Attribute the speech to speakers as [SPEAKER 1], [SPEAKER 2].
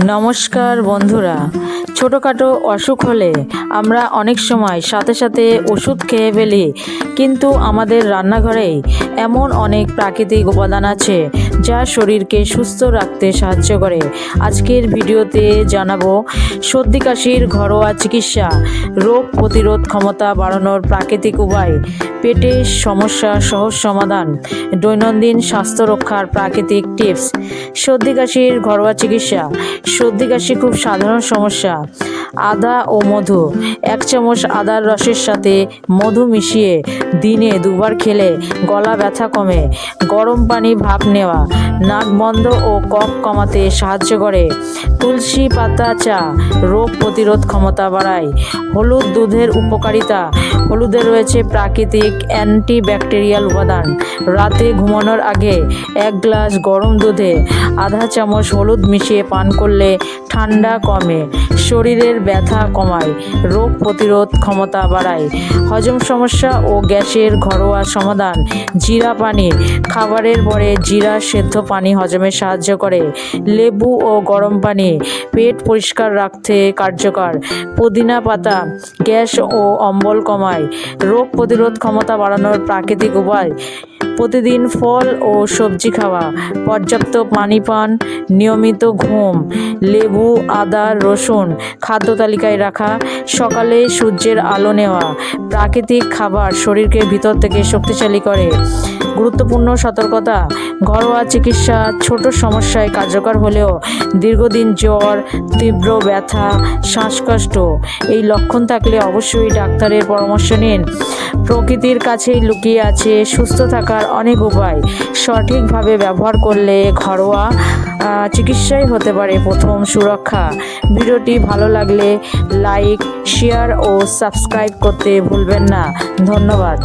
[SPEAKER 1] নমস্কার বন্ধুরা, ছোটোখাটো অসুখ হলে আমরা অনেক সময় সাথে সাথে ওষুধ খেয়ে ফেলি, কিন্তু আমাদের রান্নাঘরেই এমন অনেক প্রাকৃতিক উপাদান আছে যা শরীরকে সুস্থ রাখতে সাহায্য করে। আজকের ভিডিওতে জানাবো সর্দি কাশির ঘরোয়া চিকিৎসা, রোগ প্রতিরোধ ক্ষমতা বাড়ানোর প্রাকৃতিক উপায়, পেটের সমস্যা সহজ সমাধান, দৈনন্দিন স্বাস্থ্য রক্ষার প্রাকৃতিক টিপস। সর্দি কাশির ঘরোয়া চিকিৎসা। সর্দি কাশি খুব সাধারণ সমস্যা। আদা ও মধু। 1 চামচ আদার রসের সাথে মধু মিশিয়ে দিনে 2 বার খেলে গলা ব্যথা কমে। গরম পানি ভাপ নেওয়া নাক বন্ধ ও কফ কমাতে সাহায্য করে। তুলসী পাতা চা রোগ প্রতিরোধ ক্ষমতা বাড়ায়। হলুদ দুধের উপকারিতা। হলুদে রয়েছে প্রাকৃতিক অ্যান্টিব্যাকটেরিয়াল উপাদান। রাতে ঘুমানোর আগে 1 গ্লাস গরম দুধে আধা চামচ হলুদ মিশিয়ে পান করলে ঠান্ডা কমে, শরীরের ব্যথা কমায়, রোগ প্রতিরোধ ক্ষমতা বাড়ায়। হজম সমস্যা ও গ্যাসের ঘরোয়া সমাধান। জিরা পানি। খাবারের পরে জিরা সেদ্ধ পানি হজমে সাহায্য করে। লেবু ও গরম পানি পেট পরিষ্কার রাখতে কার্যকর। পুদিনা পাতা গ্যাস ও অম্বল কমায়। রোগ প্রতিরোধ ক্ষমতা বাড়ানোর প্রাকৃতিক উপায়। প্রতিদিন ফল ও সবজি খাওয়া, পর্যাপ্ত পানি পান, নিয়মিত ঘুম, লেবু, আদা, রসুন খাদ্য তালিকায় রাখা, সকালে সূর্যের আলো নেওয়া। প্রাকৃতিক খাবার শরীরকে ভিতর থেকে শক্তিশালী করে। গুরুত্বপূর্ণ সতর্কতা। ঘরোয়া চিকিৎসা ছোট সমস্যায় কার্যকর হলেও দীর্ঘদিন জ্বর, তীব্র ব্যথা, শ্বাসকষ্ট এই লক্ষণ থাকলে অবশ্যই ডাক্তারের পরামর্শ নিন। প্রকৃতির কাছেই লুকিয়ে আছে সুস্থ থাকার অনেক উপায়। সঠিকভাবে ব্যবহার করলে ঘরোয়া চিকিৎসাই হতে পারে প্রথম সুরক্ষা। ভিডিওটি ভালো লাগলে লাইক, শেয়ার ও সাবস্ক্রাইব করতে ভুলবেন না। ধন্যবাদ।